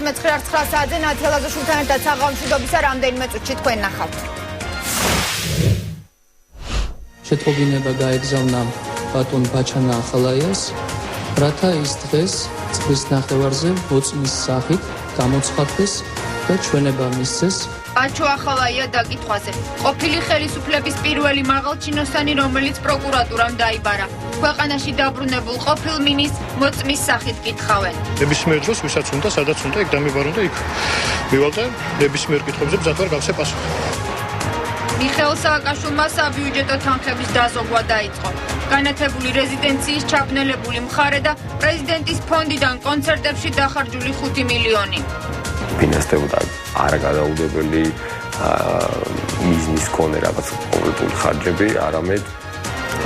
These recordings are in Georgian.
19 საათზე ნათელაზოშვილთან ერთად საღამოშიდობისა რამდენიმე წუთში თქვენ ნახავთ. შეთხოვინება გაეგზავნა ბატონ ბაჩანა ახალაიას, რათა ის დღეს წყლის ნახევარზე მოწმის სახით გამოცხადდეს და ჩვენება მისცეს. ბაჩო ახალაია დაკითხვაზე. ყოფილი ხელისუფლების პირველი მაღალჩინოსანი, რომელიც პროკურატურამ დაიბარა. ქვეყანაში დაბრუნებულ ყოფილ მინისტრს მოწმის სახით კითხავენ. ნებისმიერ დროს ვისაც უნდა, სადაც უნდა, იქ დამიბარო და იქ მივალ და ნებისმიერ კითხვებზე ბრძანებარ გავსე პასუხი. მიხეილ სააკაშვილმა საბიუჯეტო თანხების დაზოგვა დაიწყო. განათებული რეზიდენციის ჩაბნელებული მხარე და პრეზიდენტის ფონდიდან კონცერტებში დახარჯული 5 მილიონი. ფინანსდებოდა არაგადაუდებელი მიზნის მქონე რაღაც კონკრეტული ხარჯები, არამედ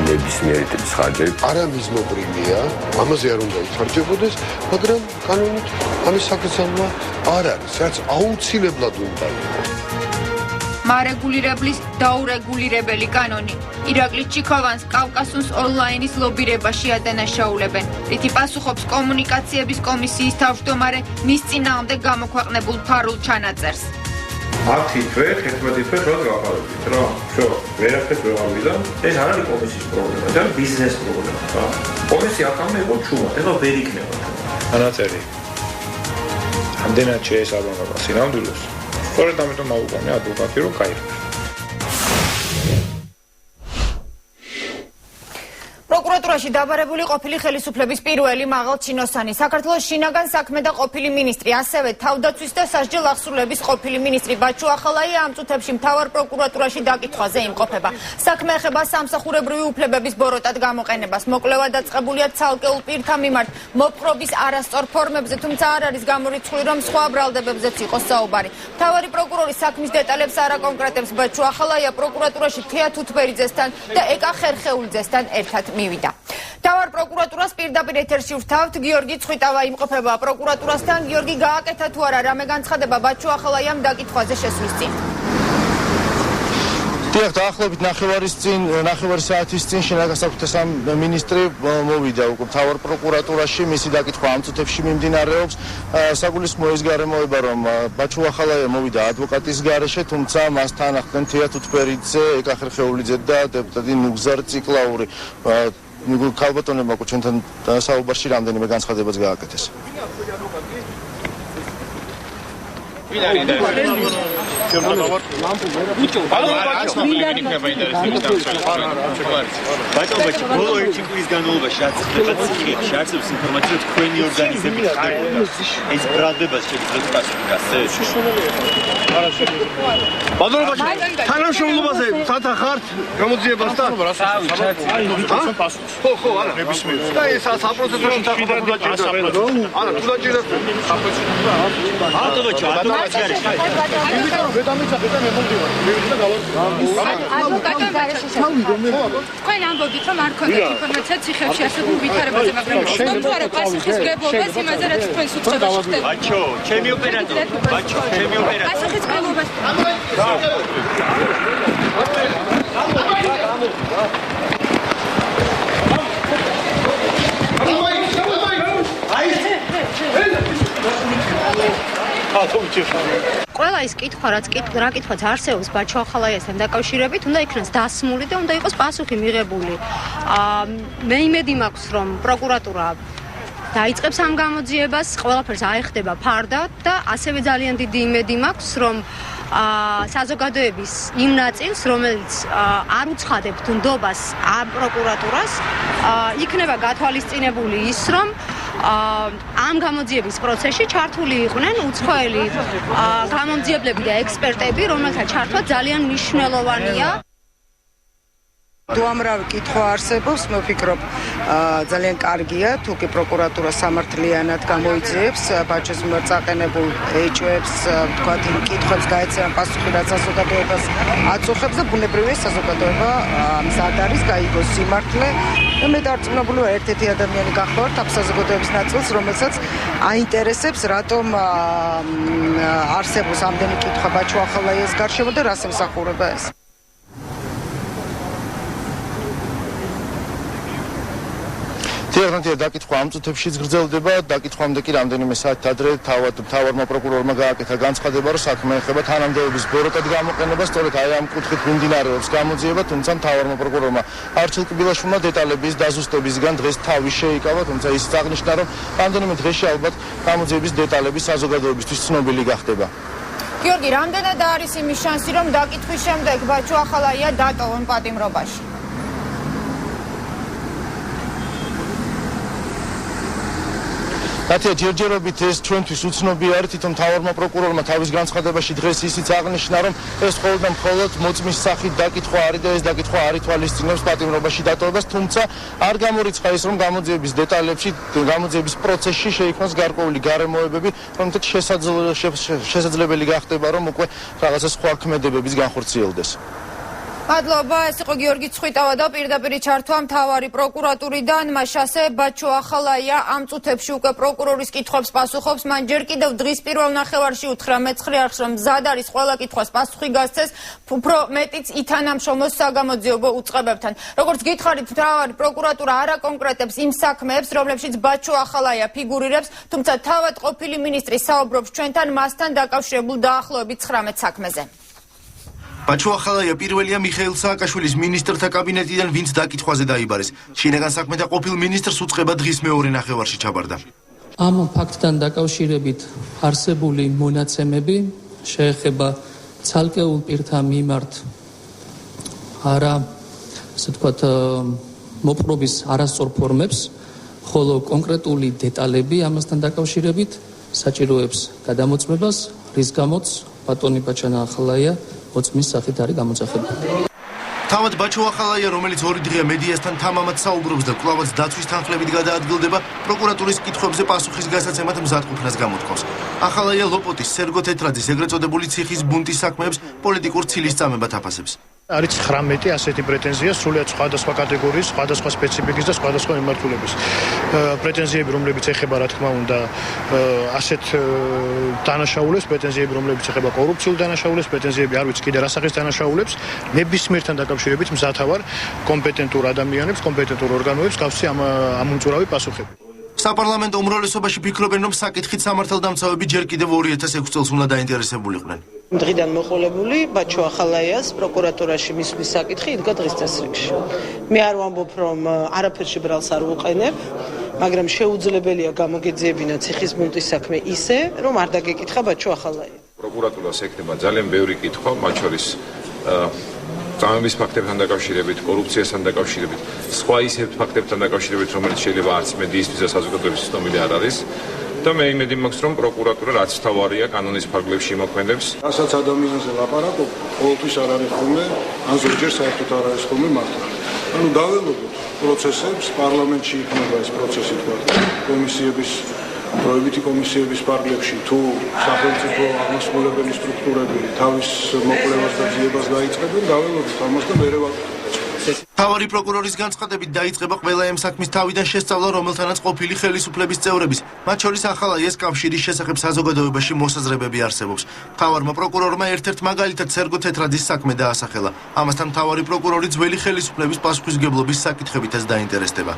ნებისმიერი ტიპის ხარჯები. არა მიზნობრივია, ამაზე არ უნდა ითარჯებოდეს, მაგრამ კანონით ამის საკრძალვა არ არის, რაც აუცილებლად უნდა იყოს. მარეგულირებლის დაურეგულირებელი კანონი. ირაკლი ჩიქოვანს კავკასიის ონლაინის ლობირებაში ადანაშაულებენ. რითი პასუხობს კომუნიკაციების კომისიის თავმჯდომარე მის წინააღმდეგ გამოქვეყნებულ ფარულ ჩანაწერს. აქ თითქოს 11 თვე რა გავყავით რა. შო, ვერაფერს ვერ გავიდა. ეს არ არის კომისიის პრობლემა, ეს არის ბიზნეს პრობლემა, რა. კომისია ახლა იყო ჩუმად, ეხლა ვერ იქნება. განაწერი. ამდენად შეესაბამება სინამდვილეს. სწორედ ამიტომ აუგამე ადვოკატი რომ გაირკვევს. პროკურატურაში დაბარებული ყოფილი ხელისუფლების პირველი მაღალჩინოსანი, საქართველოს შინაგან საქმე და ყოფილი მინისტრი, ასევე თავდაცვის და სასჯელ აღსრულების ყოფილი მინისტრი ბაჩო ახალაია ამ წუთებში მთავარ პროკურატურაში დაკითხვაზე იმყოფება. საქმე ეხება სამსახურებრივი უფლებების ბოროტად გამოყენებას. მოკვლევა დაწყებულია ცალკეულ პირთა მიმართ მოპყრობის არასწორ ფორმებზე, თუმცა არ არის გამორიცხული, რომ სხვა ბრალდებებზეც იყოს საუბარი. მთავარი პროკურორი საქმის დეტალებს არ აკონკრეტებს. ბაჩო ახალაია პროკურატურაში თეა თუთბერიძესთან და ეკა ხერხეულიძესთან ერთად მივიდა. მთავარ პროკურატურას პირდაპირ ეთერში ვთავთ. გიორგი წხვიტავა იმყოფება პროკურატურასთან. გიორგი, გააკეთა თუ არა რამე განცხადება ბაჩო ახალაიამ დაკითხვაზე შესვლის წინ? დიახ, დაახლოებით ნახევარი საათის წინ შინაგან საქმეთა მინისტრი მოვიდა უკვე მთავარ პროკურატურაში. მისი დაკითხვა ამ წუთებში მიმდინარეობს. საგულისხმოა ის გარემოება, რომ ბაჩო ახალაია მოვიდა ადვოკატის გარეშე, თუმცა მასთან ახდენ თეა თუთბერიძე, ეკა ხერხეულიძე და დეპუტატი ნუგზარ ციკლაური. ქალბატონებმა ჩვენთან საუბარში რამდენიმე განცხადებაც გააკეთეს. ბოლო ერთი კვირის განმავლობაში რაც ციხეებში არსებობს ინფორმაცია, რომ თქვენი ორგანიზებით ხარჯებდა. ეს ბრალდებას შეიძლება პასუხი გასცეს. ბატონო ბაჩო, თანამშრომლობაზე სათა ხართ გამოძიებასთან? ხო, არა. ნებისმიერ. და ეს საპროცესოში თანხმობა დაჭირდა. არა, თუ დაჭირდა. თქვენ ამბობთ, რომ არ ქონდათ ინფორმაცია ციხეებში არსებულ ვითარებაზე, მაგრამ თუ არა პასუხისმგებლობას იმაზე, რაც თქვენს უწყებაში ხდება. ბაჩო, ჩემი ოპერატორი. პასუხისმგებლობას. ყველა ის კითხვა, რა კითხვაც არსებობს ბაჩო ახალაიასთან დაკავშირებით, უნდა იქნას დასმული და უნდა იყოს პასუხი მიღებული. მე იმედი მაქვს, რომ პროკურატურა დაიწყებს ამ გამოძიებას, ყველაფერს აეხდება ფარდად და ასევე ძალიან დიდი იმედი მაქვს, რომ საზოგადოების იმ ნაწილს, რომელიც არ უცხადებთ ნდობას ამ პროკურატურას, იქნება გათვალისწინებული ის, რომ ამ გამოძიების პროცესში ჩართული იყვნენ უცხოელი გამომძიებლები და ექსპერტები, რომელთა ჩართვა ძალიან მნიშვნელოვანია. უამრავი კითხვა არსებობს, მე ვფიქრობ, ძალიან კარგია, თუ კი პროკურატურა სამართლიანად გამოიძიებს ბაჩოს მიმართ წაყენებულ ეჭვებს, თქვათ, იმ კითხვებს გაეცემა პასუხი, რაც საზოგადოებას აწუხებს და ბუნებრივია საზოგადოება მზად არის გაიგოს სიმართლე. მე დარწმუნებული ვარ, ერთ-ერთი ადამიანი გახლავართ ამ საზოგადოების ნაწილს, რომელსაც აინტერესებს, რატომ არსებობს ამდენი კითხვა ბაჩო ახალაიას გარშემო და რას ემსახურება ეს. თეორეტიკულად დაკითხვა ამ წუთებშიც გრძელდება, დაკითხვამდე კი რამდენიმე საათი ადრე თავადმა პროკურორმა გააკეთა განცხადება, რომ საქმე ეხება თანამდებობის ბოროტად გამოყენება, სწორედ აი ამ კუთხით მიმდინარეობს გამოძიება, თუმცა თავადმა პროკურორმა არჩილ კბილაშვილმა დეტალების დაზუსტებისგან დღეს თავი შეიკავა, თუმცა ის აღნიშნა, რომ რამდენიმე დღეში ალბათ გამოძიების დეტალები საზოგადოებისთვის ცნობილი გახდება. გიორგი, რამდენად არის იმის შანსი, რომ დაკითხვის შემდეგ ბაჩუ ახალაია დატოვონ პატიმრობაში? რატია ჯერჯერობით ეს ჩვენთვის უცნობი არის, თვითონ თავადმა პროკურორმა თავის განცხადებაში დღეს ისიც აღნიშნა, რომ ეს მხოლოდ მოწმის სახით დაკითხვა არის და ეს დაკითხვა არ ითვალისწინებს პატიმრობაში დატოვებას, თუმცა არ გამორიცხა ის, რომ გამოძიების დეტალებში, გამოძიების პროცესში შეიქმნას გარკვეული გარემოებები, რომელთაც შესაძლებელი გახდება, რომ უკვე რაღაცა სხვა ქმედებებიც განხორციელდეს. მადლობა, ეს იყო გიორგი ცხვიტავა და პირდაპირ ჩართვა მთავარი პროკურატურიდან. მას ასე ბაჩუ ახალაია ამ წუთებში უკვე პროკურორის კითხვებს პასუხობს. მან ჯერ კიდევ დღის პირველ ნახევარში უთხრა მეცხრე არხს, რომ მზად არის ყველა კითხვას პასუხი გასცეს, უფრო მეტიც ითანამშრომლოს საგამოძიებო უწყებებთან. როგორც გითხარით, მთავარი პროკურატურა არ აკონკრეტებს იმ საქმეებს, რომლებშიც ბაჩუ ახალაია ფიგურირებს, თუმცა თავად ყოფილი მინისტრი საუბრობს ჩვენთან მასთან დაკავშირებულ დაახლოებით 19 საქმეზე. ბაჩუ ახალაია პირველია მიხეილ სააკაშვილის მინისტრთა კაბინეტიდან, ვინც დაკითხვაზე დაიბარეს. შინაგან საქმეთა ყოფილ მინისტრს უწყება დღის მეორე ნახევარში ჩაბარდა. ამ ფაქტთან დაკავშირებით არსებული მონაცემები შეეხება ცალკეულ პირთა მიმართ არა, ასე ვთქვათ, მოპყრობის არასწორ ფორმებს, ხოლო კონკრეტული დეტალები ამასთან დაკავშირებით საჭიროებს გადამოწმებას, რის გამოც ბატონი ბაჩანა ახალაია მოწმის სახით არის გამოძახებული. თავად ბაჩუ ახალაია, რომელიც ორი დღეა მედიასთან თამამად საუბრობს და კვლავაც დაცვის თანხლებით გადაადგილდება, პროკურატურის კითხვებზე პასუხის გასაცემად მზადყოფნას გამოთქვამს. ახალაია ლოპოტის, სერგო თეთრაძის, ეგრეთ წოდებული ციხის ბუნტის საქმეებს პოლიტიკურ ცილის-წამებად აფასებს. არის 19 ასეთი პრეტენზია სრულიად სხვადასხვა კატეგორიის, სხვადასხვა სპეციფიკის და სხვადასხვა მიმართულების. პრეტენზიები, რომლებიც ეხება, რა თქმა უნდა, ასეთ დანაშაულებს, პრეტენზიები, რომლებიც ეხება კორუფციულ დანაშაულებს, პრეტენზიები არ ვიცი კიდე რა სახის დანაშაულებს, ნებისმიერთან დაკავშირებით მზათა ვარ კომპეტენტურ ადამიანებს, კომპეტენტურ ორგანოებს გავსი ამ უმწურავი პასუხები. საპარლამენტო უმრავლესობაში ფიქრობენ, რომ საკითხით სამართალდამცავები ჯერ კიდევ 2006 წელს უნდა დაინტერესებულიყვნენ. დღიდან მოყოლებული ბაჩუ ახალაიას პროკურატურაში მისვლის საკითხი იდგა დღის წესრიგში. მე არ ვამბობ, რომ არაფერში ბრალს არ უყენებ, მაგრამ შეუძლებელია გამოგეძიებინა ციხის ბუნტის საქმე ისე, რომ არ დაგეკითხა ბაჩუ ახალაია. პროკურატურას ექნება ძალიან ბევრი კითხვა, მათ შორის წამების ფაქტებთან დაკავშირებით, კორუფციასთან დაკავშირებით, სხვა ისეთ ფაქტებთან დაკავშირებით, რომელიც შეიძლება არც მედიისთვის და საზოგადოების ცნობილი არ არის. და მე იმედი მაქვს, რომ პროკურატურა რაც თავარია კანონის ფარგლებში იმოქმედებს. რასაც ადამიანზე ლაპარაკობ, ყოველთვის არ არის ხოლმე, ან ზოგჯერ საერთოდ არ არის ხოლმე მართლა. ანუ დაველოდოთ პროცესებს, პარლამენტში იქნება ეს პროცესი თქვა კომისიების, პროებითი კომისიების ფარგლებში, თუ სახელმწიფო აღმასრულებელი სტრუქტურები თავის მოკვლევას და ძიებას დაიწყებენ, დაველოდოთ ამას და მერე ვაკეთებთ. თავარი პროკურორის განცხადებით დაიწყება ყველა ამ საქმის თავიდან შესწავლა, რომელთანაც ყოფილი ხელისუფლების წევრების, მათ შორის ახალაიას კავშირის შესახებ საზოგადოებაში მოსაზრებები არსებობს. თავარმა პროკურორმა ერთ-ერთ მაგალითად სერგო თეთრაძის საქმე დაასახელა. ამასთან თავარი პროკურორი ძველი ხელისუფლების პასუხისმგებლობის საკითხებითაც დაინტერესდება.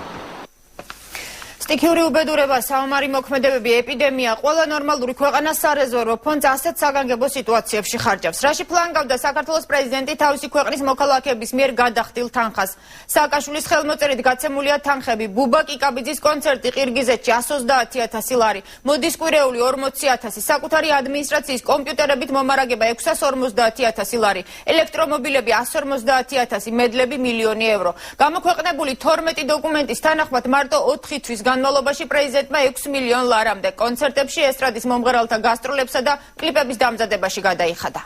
სტიქიური უბედურება, საომარი მოქმედებები, ეპიდემია, ყველა ნორმალური ქვეყანა სარეზერვო ფონდს ასეთ საგანგებო სიტუაციებში ხარჯავს. რაში ფლანგავდა საქართველოს პრეზიდენტი თავისი ქვეყნის მოქალაქეების მიერ გადახდილ თანხას. სააკაშვილის ხელმოწერით გაცემულია თანხები. ბუბა კიკაბიძის კონცერტი ყირგიზეთში 130,000 ლარი, მოდის კვირეული 40,000, საკუთარი ადმინისტრაციის კომპიუტერებით მომარაგება 650,000 ლარი, ელექტრომობილები 150,000, მედლები 1,000,000 евро. გამოქვეყნებული 12 დოკუმენტის თანახმად მარტო 4 თვის განმავლობაში პრეზიდენტმა 6 მილიონ ლარამდე კონცერტებში, ესტრადის მომღერალთა გასტროლებსა და კლიპების დამზადებაში გადაიხადა.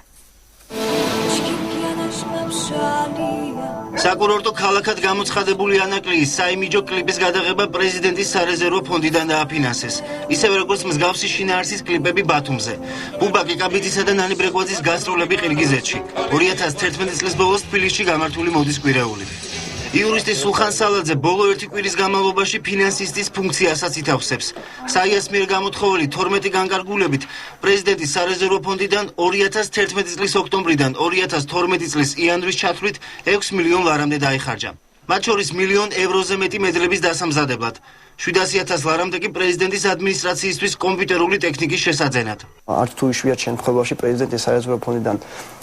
საკურორტო ქალაქად გამოცხადებული ანაკლიის საიმიჯო კლიპის გადაღება პრეზიდენტის სარეზერვო ფონდიდან დააფინანსეს. ისევე როგორც მსგავსი შინაარსის კლიპები ბათუმზე. ბუბა კიკაბიძისა და ნანი ბრეგვაძის გასტროლები ყირგიზეთში. 2011 წლის ბოლოს თბილისში გამართული მოდის კვირეული. იურისტი სულხან სალაძე ბოლო 1 კვირის განმავლობაში ფინანსისტის ფუნქციასაც ითავსებს. საიას მიერ გამოთხოვილი 12 განკარგულებით პრეზიდენტის სარეზერვო ფონდიდან 2011 წლის ოქტომბრიდან 2012 წლის იანვრის ჩათვლით 6 მილიონ ლარამდე დაიხარჯა. მათ შორის მილიონ ევროზე მეტი მედლების დასამზადებლად. 700,000 ლარამდე კი პრეზიდენტის ადმინისტრაციისთვის კომპიუტერული ტექნიკის შესაძენად. არც თუ იშვიათ შემთხვევაში პრეზიდენტის სარეზერვო ფონდიდან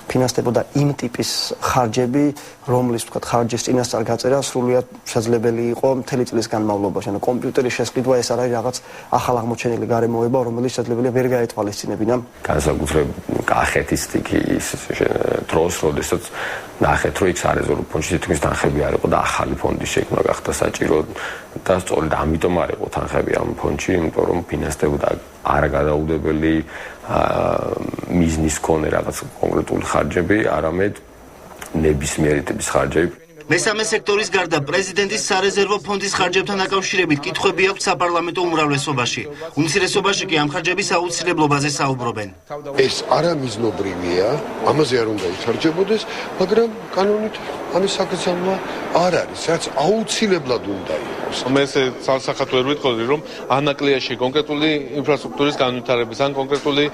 ფინანსდებოდა იმ ტიპის ხარჯები, რომლის ვთქვათ ხარჯის წინასწარ გაწერა სრულიად შესაძლებელი იყო მთელი წლის განმავლობაში. ანუ კომპიუტერის შესყიდვა ეს არის რაღაც ახალ აღმოჩენილი გარემოება, რომელიც შესაძლებელია ვერ გაეთვალისწინებინა. განსაკუთრებით კახეთის სტიქის დროს, როდესაც ნახეთ, რომ იქ სარეზერვო ფონდში თითქმის თანხები არ იყო და ახალი ფონდის შექმნა გახდა საჭირო და სწორედ ამიტომ არ იყო თანხები ამ ფონდში, იმიტომ რომ ფინანსდებოდა არაგადაუდებელი მიზნის მქონე რაღაც კონკრეტული ხარჯები, არამედ ნებისმიერი ტიპის ხარჯები. მესამე სექტორის გარდა პრეზიდენტის სარეზერვო ფონდის ხარჯებთან დაკავშირებით კითხვები აქვს საპარლამენტო უმრავლესობაში. უმცირესობაში კი ამ ხარჯების აუცილებლობაზე საუბრობენ. ეს არამიზნობრივია, ამაზე არ უნდა ითარჯებოდეს, მაგრამ კანონით ამის საკრძალვა არ არის, რაც აუცილებლად უნდა იყოს. მე სალსახად ვერ ვიტყოდი, რომ ანაკლიაში კონკრეტული ინფრასტრუქტურის განვითარების ან კონკრეტული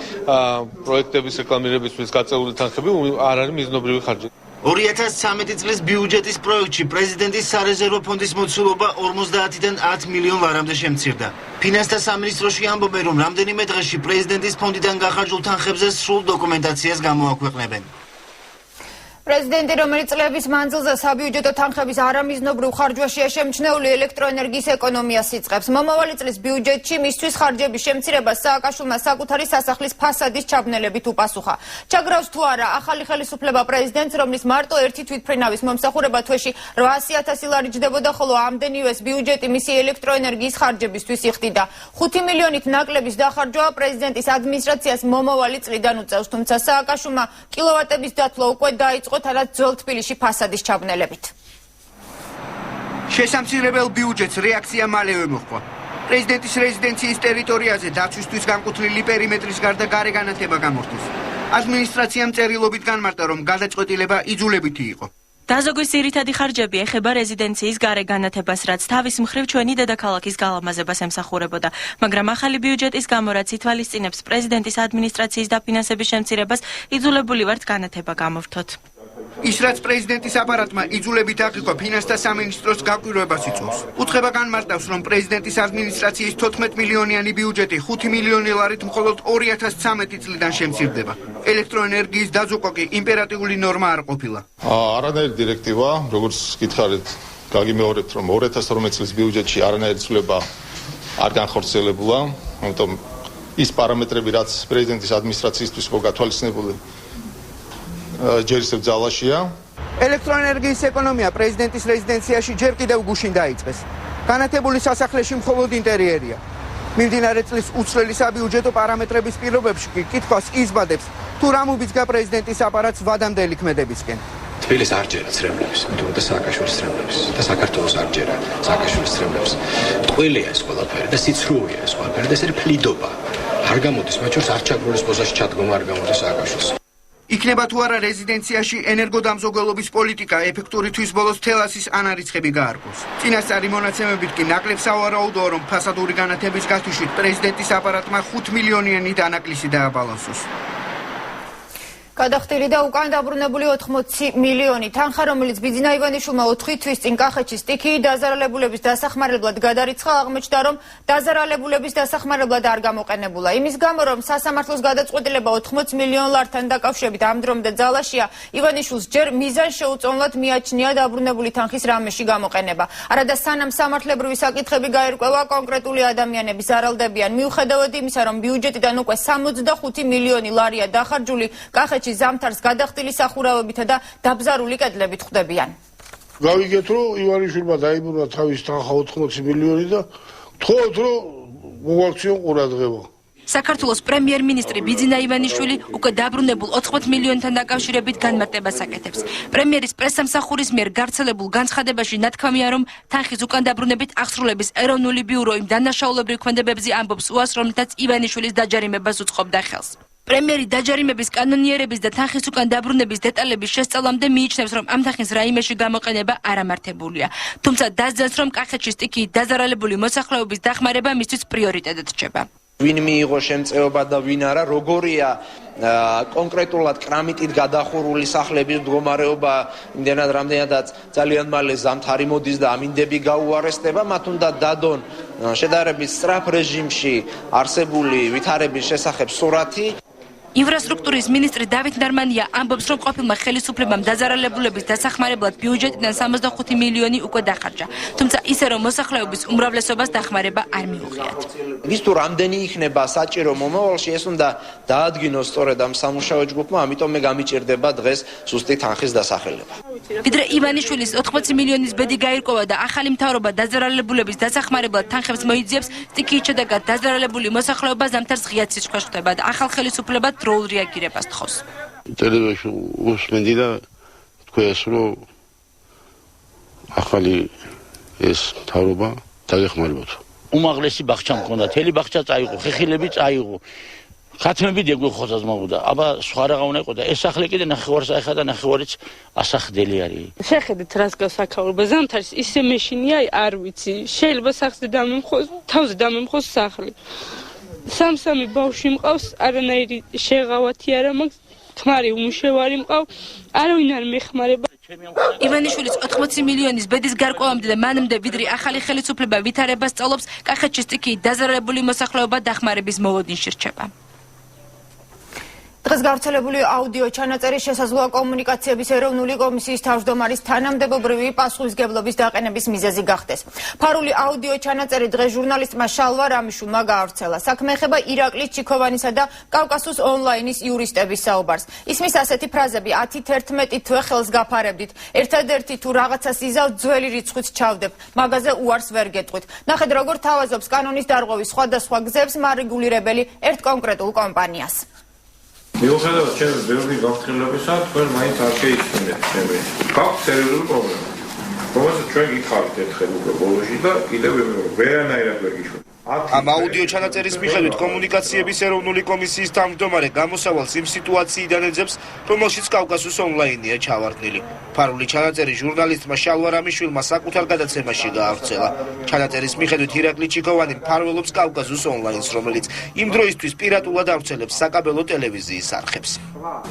პროექტების რეკლამირებისთვის გაწეული თანხები არ არის მიზნობრივი ხარჯი. 2013 წლის ბიუჯეტის პროექტში პრეზიდენტის სარეზერვო ფონდის მოცულობა 50-დან 10 მილიონ ლარამდე შემცირდა. ფინანსთა სამინისტროში ამბობენ, რომ რამდენიმე დღეში პრეზიდენტის ფონდიდან გახარჯულ თანხებზე სრულ დოკუმენტაციას გამოაქვეყნებენ. პრეზიდენტი, რომელიც წლების მანძილზე საბიუჯეტო თანხების არამიზნობრივ ხარჯვაშია შემჩნეული, ელექტროენერგიის ეკონომიას იწყებს. მომავალი წლის ბიუჯეტში მისთვის ხარჯების შემცირებას სააკაშვილმა საკუთარი სასახლის ფასადის ჩაბნელებით უპასუხა. ჩაგრავს თუ არა ახალი ხელისუფლება პრეზიდენტს, რომლის მარტო ერთი თვითმფრინავის მომსახურება თვეში 800,000 ლარი ჯდებოდა, ხოლო ამდენივეს ბიუჯეტი მისი ელექტროენერგიის ხარჯებისთვის იხდიდა. 5 მილიონით ნაკლების დახარჯვა პრეზიდენტის ადმინისტრაციას მომავალი წლიდან უწევს, თუმცა სააკაშვილმა კილოვატების დათვლა უკვე დაიწყო თანაც ძველ თბილისში ფასადის ჩაბნელებით. შესამცირებელ ბიუჯეტს რეაქცია მალევე მოჰყვა. პრეზიდენტის რეზიდენციის ტერიტორიაზე დაცვისთვის განკუთვნილი პერიმეტრის გარდა გარე განათება გამორთეს. ადმინისტრაციამ წერილობით განმარტა, რომ გადაწყვეტილება იძულებითი იყო. დაზოგვის ძირითადი ხარჯები ეხება რეზიდენციის გარე განათებას, რაც თავის მხრივ ჩვენი დედაქალაქის გალამაზებას ემსახურებოდა, მაგრამ ახალი ბიუჯეტის გამო, რაც ითვალისწინებს პრეზიდენტის ადმინისტრაციის დაფინანსების შემცირებას, იძულებული ვართ განათება გამორთოთ. ის რაც პრეზიდენტის აპარატმა იძულებით აღიქვა ფინანსთა სამინისტროს გაკვირვებას იწვევს. უცხება განმარტავს, რომ პრეზიდენტის ადმინისტრაციის 14 მილიონიანი ბიუჯეტი 5 მილიონი ლარით მხოლოდ 2013 წლიდან შემცირდება. ელექტროენერგიის დაზოგვა კი იმპერატიული ნორმა არ ყოფილა. არანაირი დირექტივა, როგორც გითხარით, გაგიმეორებთ, რომ 2012 წლის ბიუჯეტში არანაირი ცვლილება არ განხორციელებულა, ამიტომ ის პარამეტრები, რაც პრეზიდენტის ადმინისტრაციისთვის იყო გათვალისწინებული, ჯერ ისევ ძალაშია. ელექტროენერგიის ეკონომია პრეზიდენტის რეზიდენციაში ჯერ კიდევ გუშინ დაიწყეს. განათებული სასახლეში მხოლოდ ინტერიერია. მიმდინარე წლის უცვლელი საბიუჯეტო პარამეტრების პირობებში კი კითხვას იზბადებს, თუ რა მობიძგა პრეზიდენტის აპარატს ვადამდელი ქმედებისკენ. თბილისს არ ჯერა ცრემლებს, იმიტომ და სააკაშვილის ცრემლებს და საქართველოს არ ჯერა სააკაშვილის ცრემლებს. ტყუილია ეს ყველაფერი და სიცრუეა ეს ყველაფერი და ეს არის ფლიდობა. არ გამოდის, მათ შორის არჩაგროლის პოზაში ჩადგომა არ გამოდის სააკაშვილს. იქნება თუ არა რეზიდენციაში ენერგოდამზოგელობის პოლიტიკა ეფექტური თვის ბოლოს თელასის ანარიცხები გაარკვევს. წინასწარი მონაცემებით კი ნაკლებ სავარაუდოა, რომ ფასადური განათების გათიშვით პრეზიდენტის აპარატმა 5 მილიონიანი დანაკლისი დააბალანსოს. გადახდილი და უკან დაბრუნებული 80 მილიონი თანხა, რომელიც ბიძინა ივანიშვილმა 4 თვის წინ კახეთში სტიქიი დაზარალებულების დასახმარებლად გადარიცხა, აღმოჩნდა, რომ დაზარალებულების დასახმარებლად არ გამოყენებულა. იმის გამო, რომ სასამართლოს გადაწყვეტილება 80 მილიონ ლართან დაკავშირებით ამ დრომდე ძალაშია, ივანიშვილს ჯერ მიზანშეუწონლად მიაჩნია დაბრუნებული თანხის რამეში გამოყენება. არადა სანამ სამართლებრივი საკითხები გაერკვევა, კონკრეტული ადამიანები ზარალდებიან. მიუხედავად იმისა, რომ ბიუჯეტიდან უკვე 65 მილიონი ლარია დახარჯული, კახეთში ზამთარს გადახდილი სახურავებითა და დაბზარული კედლებით ხვდებიან. გავიგეთ, რომ ივანიშვილმა დაიბრუნა თავის თანხა 80 მილიონი და თხოვთ, რომ მოვაქციონ ყურადღება. საქართველოს პრემიერ-მინისტრი ბიძინა ივანიშვილი უკვე დაბრუნებულ 80 მილიონთან დაკავშირებით განმარტებას აკეთებს. პრემიერის პრესსამსახურის მიერ გავრცელებულ განცხადებაში ნათქვამია, რომ თანხის უკან დაბრუნებით აღსრულების ეროვნული ბიურო იმ დანაშაულებრივ ქმედებებზე ამბობს უას, რომლითაც ივანიშვილის დაჯარიმებას უწყობდა ხელს. პრემიერი დაჯარიმების კანონიერების და თანხის უკან დაბრუნების დეტალების შესწავლამდე მიიჩნევს, რომ ამ თანხის რაიმეში გამოყენება არამართებულია. თუმცა დასძენს, რომ კახეთში სტიქიით დაზარალებული მოსახლეობის დახმარება მისთვის პრიორიტეტად რჩება. ვინ მიიღო შემწეობა და ვინ არა, როგორია კონკრეტულად კრამიტით გადახურული სახლების მდგომარეობა, იმდენად რამდენადაც ძალიან მალე ზამთარი მოდის და ამინდები გაუარესდება, მათ უნდა დადონ შედარებით სწრაფ რეჟიმში არსებული ვითარების შესახებ სურათი. ინფრასტრუქტურის მინისტრი დავით ნარმანია ამბობს, რომ ყოფილმა ხელისუფლებამ დაზარალებულების დასახმარებლად ბიუჯეტიდან 65 მილიონი უკვე დახარჯა. თუმცა ისე რომ მოსახლეობის უმრავლესობას დახმარება არ მიუღიათ. ის თუ რამდენი იქნება საჭირო მომავალში, ეს უნდა დაადგინოს სწორედ ამ სამუშაო ჯგუფმა, ამიტომ მე გამიჭირდება დღეს ზუსტი თანხის დასახელება. ვიდრე ივანიშვილის 80 მილიონის ბედი გაირკვევა და ახალი მთავრობა დაზარალებულების დასახმარებლად თანხებს მოიძიებს, სტიქიის შედეგად დაზარალებული მოსახლეობა ზამთარს ღია ციცხვას ხვდება და ახალ ხელისუფლებას დროულ რეაგირებას თხოვს. ტელევიზიაში უსმენდი და თქვენს რომ ახალი ეს მთავრობა დაგეხმარებათ. უმაღლესი ბაღჩა მქონდა, თელი ბაღჩა წაიღო, ხეხილები წაიღო. ხათმები დეგუხოცა ზმაუდა, აბა სხვა რა უნდა იყო და ეს სახლი კიდე ნახევარს აიხა და ნახევარიც ასახდელი არის. შეხედეთ რას გასაკავრება, ზამთარს ისე მეშინია, არ ვიცი. შეიძლება სახლზე დამემხოს, თავზე დამემხოს სახლი. სამსამი ბავშვი მყავს, არანაირი შეღავათი არა მაქვს, ქმარი უმუშევარი მყავს, არავინ არ მეხმარება. ივანიშვილის 80 მილიონის ბედის გარკვევამდე და მანამდე ვიდრე ახალი ხელისუფლება ვითარებას სწავლობს, კახეთში სტიქიით დაზარალებული მოსახლეობა დახმარების მოლოდინში რჩება. დღეს გავრცელებული აუდიო ჩანაწერის შესაძლოა კომუნიკაციების ეროვნული კომისიის თავმჯდომარის თანამდებობრივი პასუხისმგებლობის დაყენების მიზეზი გახდეს. ფარული აუდიო ჩანაწერი დღეს ჟურნალისტმა შალვა რამიშულმა გაავრცელა. საქმე ეხება ირაკლი ჩიქოვანისა და კავკასუს ონლაინის იურისტების საუბარს. ისმის ასეთი ფრაზები: 10-11 თვე ხელს გაფარებდით, ერთადერთი თუ რაღაცას იზავთ, ძველი რიცხვით ჩავდებ, მაგაზე უარს ვერ გეტყვით. ნახეთ, როგორ თავაზობს კანონის დარღვევის სხვადასხვა გზებს მარეგულირებელი ერთ კონკრეტულ კომპანიას. მიუხედავად ჩემი ბევრი გაფრთხილებისა, თქვენ მაინც არ შეიცვალეთ ჩემი. გაქვთ სერიოზული პრობლემა. რომელსაც ჩვენ გითხარით ერთხელ უკვე ბოლოში და კიდევ ვერანაირად ვერ გიშვით. ამ აუდიო ჩანაწერის მიხედვით კომუნიკაციების ეროვნული კომისიის თავმჯდომარე გამოსავალს იმ სიტუაციიდან ეძებს, რომელშიც კავკასუს ონლაინია ჩავარდნილი. ფარული ჩანაწერი ჟურნალისტმა შალვა რამიშვილმა საკუთარ გადაცემაში გაავრცელა. ჩანაწერის მიხედვით ირაკლი ჩიქოვანი მფარველობს კავკასუს ონლაინს, რომელიც იმ დროისთვის პირატულად ავრცელებს საკაბელო ტელევიზიის არხებს.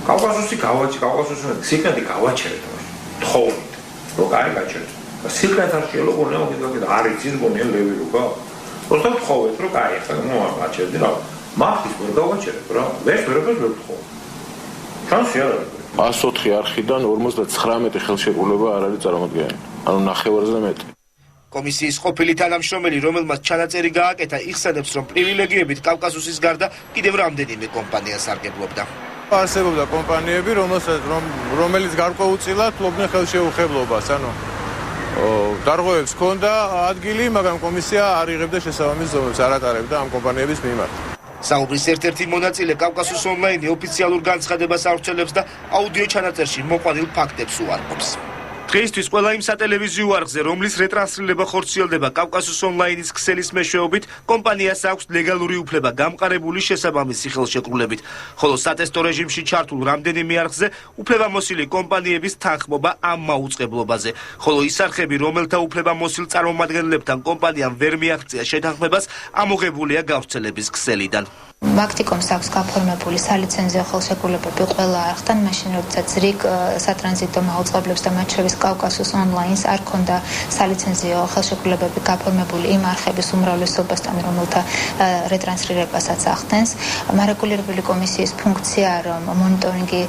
კავკასუსი სიკნეთი გავაჩერეთ. თხოვით, რომ კარი გაჩერეთ. სიკნეთ არ შეიძლება გონია მოგიდგა არ იცის გონია ლევი როკა. Просто თხოვეთ, რომ კაი, ახლა მოაჩერდი რა. მახის ვერ გავაჩერებ რა. ეს ვერაფერს ვერ თხოვ. ჩანსი არ არის. 104 არხიდან 59 ხელშეკრულება არ არის წარმოდგენილი. ანუ ნახევარზე მეტი. კომისიის ყოფილი თანამშრომელი, რომელმაც ჩანაწერი გააკეთა, იხსენებს, რომ პრივილეგიებით კავკასუსის გარდა კიდევ რამდენიმე კომპანია სარგებლობდა. არსებობდა კომპანიები, რომელიც გარკვეულწილად ფლობდნენ ხელშეუხებლობას, ანუ დარღვევებს ჰქონდა ადგილი, მაგრამ კომისია არ იღებდა შესაბამის ზომებს, არ ატარებდა ამ კომპანიების მიმართ. საუბრის ერთ-ერთი მონაწილე კავკასუს ონლაინი ოფიციალურ განცხადებას ავრცელებს და აუდიო ჩანაწერში მოყვანილ ფაქტებს უარყოფს. დღეისთვის ყველა იმ სატელევიზიო არხზე, რომლის რეტრანსლირება ხორციელდება კავკასუს ონლაინის ქსელის მეშვეობით, კომპანიას აქვს ლეგალური უფლება გამყარებული შესაბამისი ხელშეკრულებით, ხოლო სატესტო რეჟიმში ჩართულ რამდენიმე არხზე უფლებამოსილი კომპანიების თანხმობა ამ მაუწყებლობაზე, ხოლო ის არხები, რომელთა უფლებამოსილ წარმომადგენლებთან კომპანიამ ვერ მიაღწია შეთანხმებას, ამოღებულია გავრცელების ქსელიდან. მაქტიკომს აქვს გაფორმებული სალიცენზიო ხელშეკრულებები ყველა არხთან, მაშინ როდესაც რიგ სატრანზიტო მაუწყებლებს და მათ შორის კავკასუს ონლაინს არ ქონდა სალიცენზიო ხელშეკრულებები გაფორმებული იმ არხების უმრავლესობასთან, რომელთა რეტრანსლირებასაც ახდენს. მარეგულირებული კომისიის ფუნქცია, რომ მონიტორინგი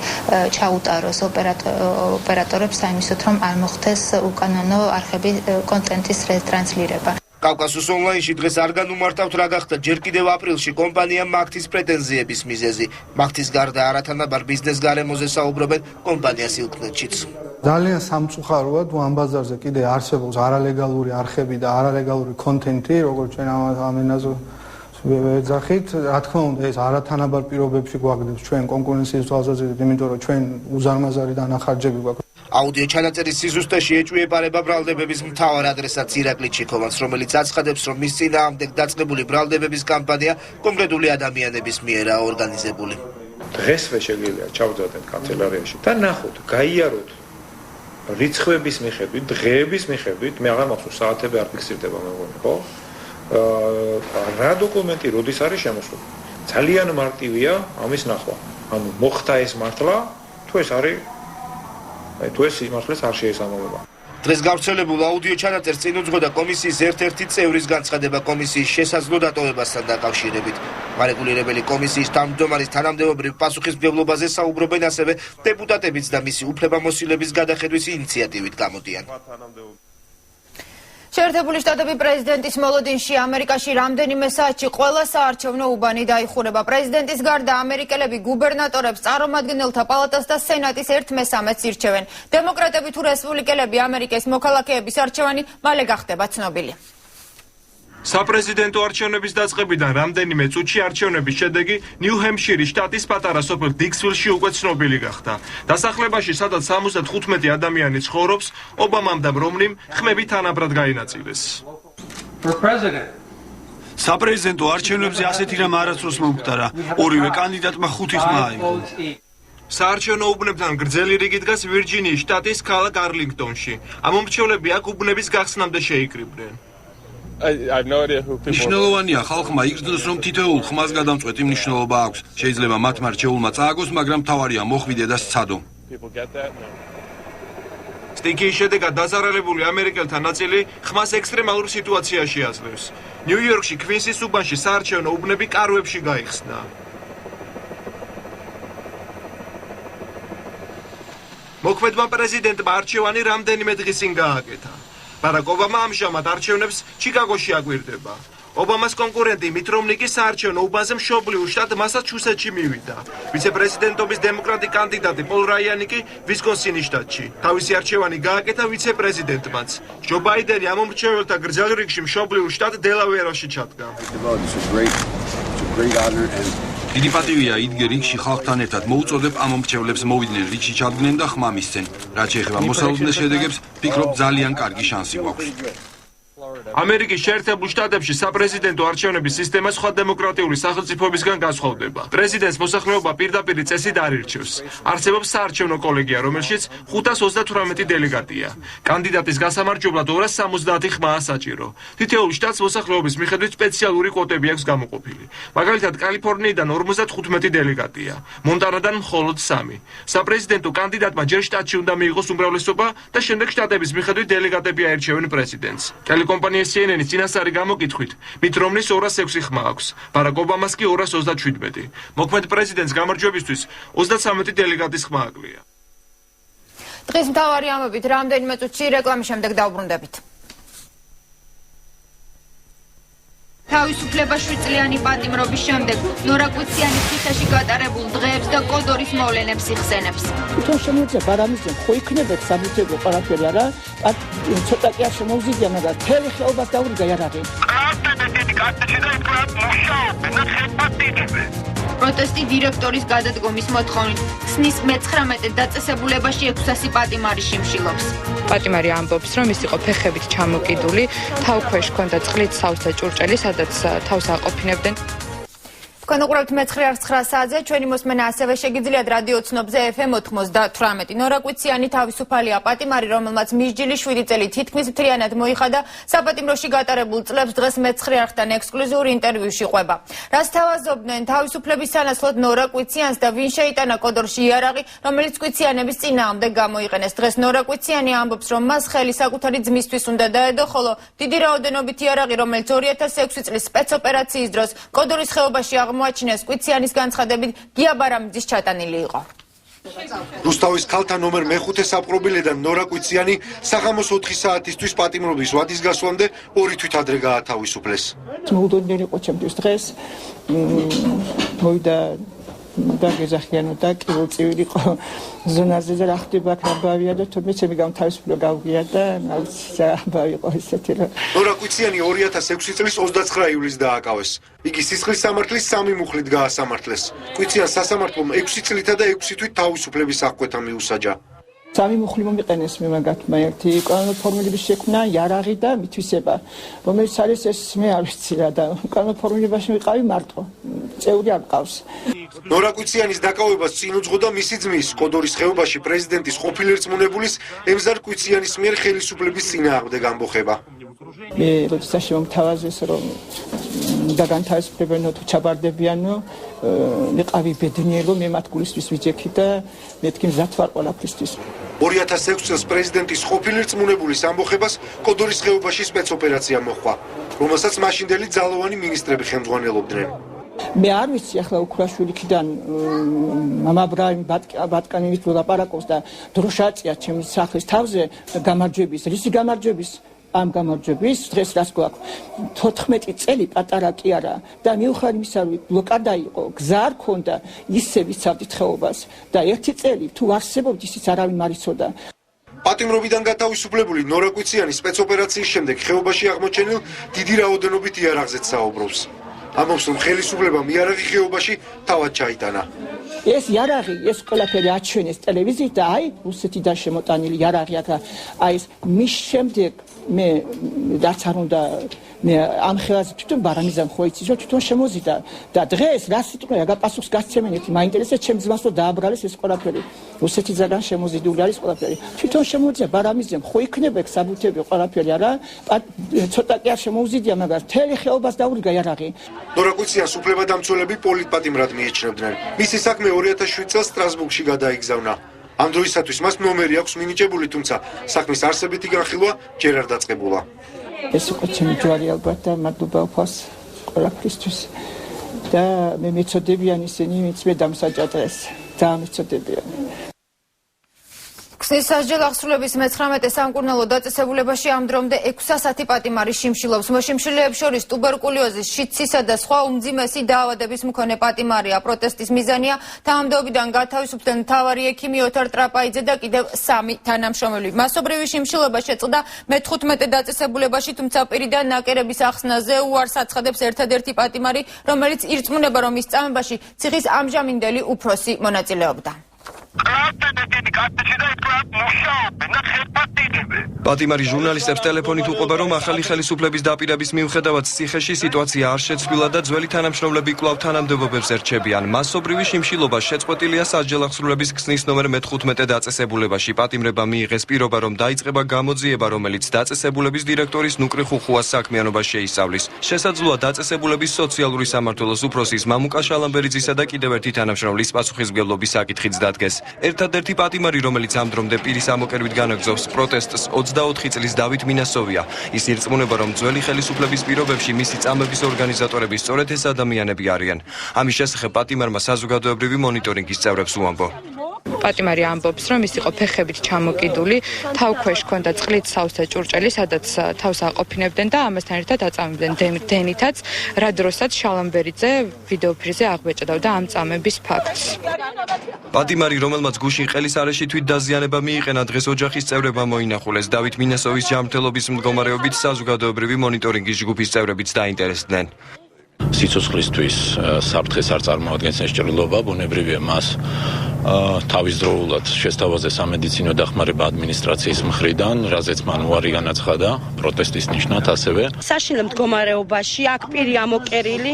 ჩაუტაროს ოპერატორებს აიმისოთ, რომ არ მოხდეს უკანონო არხების კონტენტის რეტრანსლირება. კავკასუს ონლაინში დღეს არ განუმართავთ რა გახდა ჯერ კიდევ აპრილში კომპანიამ მაქთის პრეტენზიების მიზეზი. მაქთის გარდა არათანაბარ ბიზნეს გარემოზე საუბრობენ კომპანიას ილკნეთშიც. ძალიან სამწუხაროა თუ ამ ბაზარზე კიდე არსებობს არალეგალური არხები და არალეგალური კონტენტი, როგორც ჩვენ ამ ენაზე ვეძახით. რა თქმა უნდა, ეს არათანაბარ პირობებში გვაგდებს ჩვენ კონკურენციის თვალსაზრისით, იმიტომ რომ ჩვენ უზარმაზარი დანახარჯები გვაქვს. აუდიო ჩანაწერის სიზუსტეში ეჭვიებარება ბრალდებების მთავარ ადრესატს ირაკლი ჩიქოვანს, რომელიც აცხადებს, რომ მის წინააღმდეგ დაწყებული ბრალდებების კამპანია კონკრეტული ადამიანების მიერაა ორგანიზებული. დღესვე შეგვიძლია ჩავძადეთ კანცელარიაში და ნახოთ, გაიაროთ რიცხვების მიხედვით, დღეების მიხედვით, მე აღარ მახსოვს საათები არ ფიქსირდება მეგონი, ხო? რა დოკუმენტი როდის არის შემოსული? ძალიან მარტივია ამის ნახვა. ანუ მოხდა ეს მართლა, თუ ეს არის თუ ეს სიმართლეს არ შეესაბამება. დღეს გავრცელებულ აუდიო ჩანაწერს წინ უძღვოდა კომისიის ერთ-ერთი წევრის განცხადება კომისიის შესაძლო დატოვებასთან დაკავშირებით. მარეგულირებელი კომისიის თავმჯდომარის თანამდებობრივ პასუხისმგებლობაზე საუბრობენ ასევე დეპუტატებიც და მისი უფლებამოსილების გადახედვის ინიციატივით გამოდიან. შეერთებული შტატების პრეზიდენტის მოლოდინში ამერიკაში რამდენიმე საათში ყველა საარჩევნო უბანი დაიხურება. პრეზიდენტის გარდა ამერიკელები გუბერნატორებს, წარმომადგენელთა პალატას და სენატის 1/3-ს ირჩევენ. დემოკრატები თუ რესპუბლიკელები ამერიკის მოქალაქეების არჩევანი მალე გახდება ცნობილი. საპრეზიდენტო არჩევნების დაწყებიდან რამდენიმე წუთში არჩევნების შედეგი ნიუ-ჰემპშირის შტატის პატარა სოფელ დიქსვილში უკვე ცნობილი გახდა. დასახლებაში, სადაც 75 ადამიანი ცხოვრობს, ობამამ და რომნიმ ხმები თანაბრად გაინაწილეს. საპრეზიდენტო არჩევნებზე ასეთი რამ არასდროს მომხდარა. ორივე კანდიდატმა 5 ხმა აიღო. საარჩევნო უბნებთან გრძელი რიგი დგას ვირჯინიის შტატის ქალაქ არლინგტონში. ამომრჩევლები აქ უბნების გახსნამდე შეიკრიბნენ. მნიშვნელოვანია ხალხმა იგრძნოს, რომ თითოეულ ხმას გადამწყვეტი მნიშვნელობა აქვს. შეიძლება მათმა რჩეულმა წააგოს, მაგრამ მთავარია მოხვიდე და სცადო. სტიქიის შედეგად დაზარალებული ამერიკელთა ნაწილი ხმას ექსტრემალურ სიტუაციაში აძლევს. ნიუ-იორკში ქვინსის უბანში საარჩევნო უბნები კარვებში გაიხსნა. მოქმედმა პრეზიდენტმა არჩევანი რამდენიმე დღის წინ გააკეთა. ბარაკ ობამა ამჟამად არჩევნებს ჩიკაგოში აკვირდება. ობამას კონკურენტი მით რომნი კი საარჩევნო უბანზე მშობლიურ შტატ მასაჩუსეტსში მივიდა. ვიცე-პრეზიდენტობის დემოკრატი კანდიდატი პოლ რაიანი კი ვისკონსინის შტატში. თავისი არჩევანი გააკეთა ვიცე-პრეზიდენტმაც. ჯო ბაიდენი ამომრჩეველთა გრძელ რიგში მშობლიურ შტატ დელავერაში ჩადგა. დიდი პატივია იდგე რიგში ხალხთან ერთად მოუწოდებ ამომრჩევლებს მოვიდნენ რიგში ჩადგნენ და ხმა მისცენ. რაც შეეხება მოსალოდნელ შედეგებს, ვფიქრობ ძალიან კარგი შანსი გვაქვს. ამერიკის შეერთებულ შტატებში საპრეზიდენტო არჩევნების სისტემა სხვა დემოკრატიული სახელმწიფოებისგან განსხვავდება. პრეზიდენტს მოსახლეობა პირდაპირ წესით არ ირჩევს. არსებობს საარჩევნო კოლეგია, რომელშიც 538 დელეგატია. კანდიდატის გასამარჯვებლად 270 ხმაა საჭირო. თითოეულ შტატს მოსახლეობის მიხედვით სპეციალური კვოტები აქვს გამოყოფილი. მაგალითად, კალიფორნიიდან 55 დელეგატია, მონტანადან მხოლოდ 3. საპრეზიდენტო კანდიდატმა ჯერ შტატში უნდა მიიღოს უმრავლესობა და შემდეგ შტატების მიხედვით დელეგატები აირჩევენ პრეზიდენტს. კომპანია CNN-ის წინასწარი გამოკითხვით, მით რომლის 206 ხმა აქვს, ბარაკ ობამას კი 237. მოქმედ პრეზიდენტს გამარჯვებისთვის 33 დელეგატის ხმა აკლია. დღის მთავარი ამბებით რამდენიმე წუთში რეკლამის შემდეგ დავბრუნდებით. თავისუფლება 7 წლიანი პატიმრობის შემდეგ ნორა კვიციანი ციხეში გატარებულ დღეებს და კოდორის მოვლენებს იხსენებს. თვითონ შემიძლია ბარამიზმი ხო იქნებათ სამიწებო ყველაფერი არა? ცოტა კი არ შემოვზიდია, მაგრამ თელი ხეობას დაურიგა იარაღი. პროტესტი დირექტორის გადადგომის მოთხოვნით ქსნის 19 დაწესებულებაში 600 პატიმარი შიმშილობს. პატიმარი ამბობს, რომ ის იყო ფეხებით ჩამოკიდული, თავქვეშ ჰქონდა წყლით სავსე ჭურჭელი, სადაც თავს აყოფინებდნენ. კონკრეტულად მე-9 საათზე ჩვენი მოსმენა ასევე შეგიძლიათ რადიო ცნობზე FM 98. ნორა კვიციანი თავისუფალია პატიმარი, რომელმაც მისჯილი 7 წელი თითქმის მთლიანად მოიხადა საპატიმროში გატარებულ წლებს დღეს მე-9-დან ექსკლუზიური ინტერვიუში ყვება. რაც თავაზობდნენ თავისუფლების სანაცვლოდ ნორა კვიციანს და ვინ შეიტანა კოდორში იარაღი, რომელიც კვიციანების წინააღმდეგ გამოიყენეს. დღეს ნორა კვიციანი ამბობს, რომ მას ხელი საკუთარი ძმისთვის უნდა დაედო, ხოლო დიდი რაოდენობით იარაღი, რომელიც 2006 წლის სპეცოპერაციის დროს კოდორის ხეობაში მოაჩინეს კვიციანის განცხადებით გიაბარამიძის ჩატანილი იყო. რუსთავის ქალთა ნომერ მე-5 საპყრობილედან ნორა კვიციანი საღამოს 4 საათისთვის პატიმრობის ვადის გასვლამდე 2 თვით ადრე გაათავისუფლეს. მოუდოდნელი იყო ჩემთვის დღეს. მოვიდა დაგეძახიანო და კილოწივილი იყო ზონაზე და რა ხდება აქ ამბავია და თუმცა ჩემი გამთავისუფლება გავგია და რა ამბავი იყო ესეთი რა. ნორა კვიციანი 2006 წლის 29 ივლისს დააკავეს. იგი სისხლის სამართლის 3 მუხლით გაასამართლეს. კვიციანს სასამართლომ 6 წლითა და 6 თვით თავისუფლების აღკვეთა მიუსაჯა. 3 მუხლი მომიყენეს მე მაგათმა ერთი კანონფორმულების შექმნა, იარაღი და მითვისება, რომელიც არის ეს მე არ ვიცი რა და კანონფორმულებაში ვიყავი მარტო. წევრი არ მყავს. ნორა კვიციანის დაკავებას წინ უძღოდა მისი ძმის, კოდორის ხეობაში პრეზიდენტის ყოფილი რწმუნებულის ემზარ კვიციანის მიერ ხელისუფლების წინააღმდეგ ამბოხება. მე როდესაც შემოთავაზეს რომ და განთავისუფლებენო თუ ჩაბარდებიანო ნეყავი ბედნიერო მე მათ გულისთვის ვიჯექი და მეთქი მზად ვარ ყველაფრისთვის 2006 წელს პრეზიდენტის ყოფილი რწმუნებულის ამბოხებას კოდორის ხეობაში სპეცოპერაცია მოხდა, რომელსაც მაშინდელი ძალოვანი მინისტრები ხელმძღვანელობდნენ. მე არ ვიცი ახლა უკრაშვილიდან მამა ბრაიმ ბატკანინის ლაპარაკობს და დროშაწია ჩემი სახლის თავზე გამარჯვების, რისი გამარჯვების ამ გამარჯვების დღეს რას გვაქვს 14 წელი პატარა კი არა და მიუხედავად იმისა რომ ბლოკადა იყო გზა არ ქონდა ისე ვიცავდით ხეობას და 1 წელი თუ არსებობთ ისიც არავინ არ იცოდა პატიმრობიდან გათავისუფლებული ნორა კვიციანის სპეცოპერაციის შემდეგ ხეობაში აღმოჩენილ დიდი რაოდენობით იარაღზეც საუბრობს. ამბობს რომ ხელისუფლებამ იარაღი ხეობაში თავად ჩაიტანა. ეს იარაღი ეს ყველაფერი აჩვენეს ტელევიზიით და აი რუსეთიდან შემოტანილი იარაღი აქ აი ეს მის შემდეგ მე რაც არ უნდა მე ამ ხელაზე თვითონ ბარამიზამ ხო იცის რომ თვითონ შემოზიდა და დღეს რა სიტყვაა გაპასუხს გასცემენით მაინტერესებს ჩემს ძმას რომ დააბრალეს ეს ყველაფერი რუსეთიდან შემოზიდული არის ყველაფერი თვითონ შემოძია ბარამიზამ ხო იქნება ეგ საბუთები ყველაფერი არა ცოტა კი არ შემოუზიდია მაგრამ თელი ხეობას დაურიგა იარაღი ნორა კვიციანს უფლებადამცველები პოლიტპატიმრად მიეჩნევდნენ მისი საქმე 2007 წელს სტრასბურგში გადაიგზავნა ამ დროისათვის მას ნომერი აქვს მინიჭებული თუმცა საქმის არსებითი განხილვა ჯერ არ დაწყებულა ეს უკვე ჩემი ჯვარი ალბათ და მადლობა უფალს ყველაფრისთვის და მე მეწოდებიან ისინი ვინც მე დამსაჯადეს და მეწოდებიან ქსნის სასჯელ აღსრულების მე-19 სამკურნალო დაწესებულებაში ამ დრომდე 600 პატიმარი შიმშილობს. მოშიმშილეებს შორის ტუბერკულოზის, შიდსისა და სხვა უმძიმესი დაავადების მქონე პატიმარია. პროტესტის მიზანია თანამდებობიდან გათავისუფლდნენ მთავარი ექიმი ოთარ ტრაპაიძე და კიდევ 3 თანამშრომელი. მასობრივი შიმშილობა შეწყდა მე-15 დაწესებულებაში, თუმცა პირიდან ნაკერების ახსნაზე უარს აცხადებს ერთადერთი პატიმარი, რომელიც ირწმუნება, რომ მის წამებაში ციხის ამჟამინდელი უფროსი მონაწილეობდა. პატიმარი ჟურნალისტებს ტელეფონით უყვება, რომ ახალი ხელისუფლების დაპირების მიუხედავად ციხეში სიტუაცია არ შეცვლილა და ძველი თანამშრომლები კვლავ თანამდებობებს ერჩებიან. მასობრივი შიმშილობა შეწყვეტილია სასჯელ აღსრულების ქსნის ნომერ მე-15 დაწესებულებაში. პატიმრებმა მიიღეს პირობა, რომ დაიწყება გამოძიება, რომელიც დაწესებულების დირექტორის ნუკრი ხუხუას საქმიანობას შეისწავლის. შესაძლოა დაწესებულების სოციალური სამმართველოს უფროსის მამუკა შალამბერიძისა და კიდევ ერთი თანამშრომლის პასუხისმგებლობის საკითხიც დადგეს. ერთადერთი პატიმარი, რომელიც ამ დრომდე პირის ამოკერვით განაგზობს პროტესტს 24 წლის დავით მინასოვია. ის ირწმუნება, რომ ძველი ხელისუფლების პირობებში მისი წამების ორგანიზატორები სწორედ ეს ადამიანები არიან. ამის შესახებ პატიმარმა საზოგადოებრივი მონიტორინგის წევრებს უამბო. პატიმარი ამბობს, რომ ის იყო ფეხებით ჩამოკიდული, თავქვეშ ჰქონდა წყლით სავსე ჭურჭელი, სადაც თავს აყოფინებდნენ და ამასთან ერთად აწამებდნენ დენითაც, რა დროსაც შალამბერიძე ვიდეოფირზე აღბეჭდავდა ამ წამების ფაქტს. პატიმარი, რომელმაც გუშინ ყელის არეში თვით დაზიანება მიიყენა, დღეს ოჯახის წევრებმა მოინახულეს. დავით მინასოვის ჯანმრთელობის მდგომარეობით საზოგადოებრივი მონიტორინგის ჯგუფის წევრებიც დაინტერესდნენ. სიცოცხლისთვის საფრთხეს არ წარმოადგენს ეს ჭრილობა, ბუნებრივია მას თავისდროულად შესთავაზეს სამედიცინო დახმარება ადმინისტრაციის მხრიდან, რაზეც მან უარი განაცხადა პროტესტის ნიშნად ასევე. საშინელ მდგომარეობაში აქ პირი ამოკერილი,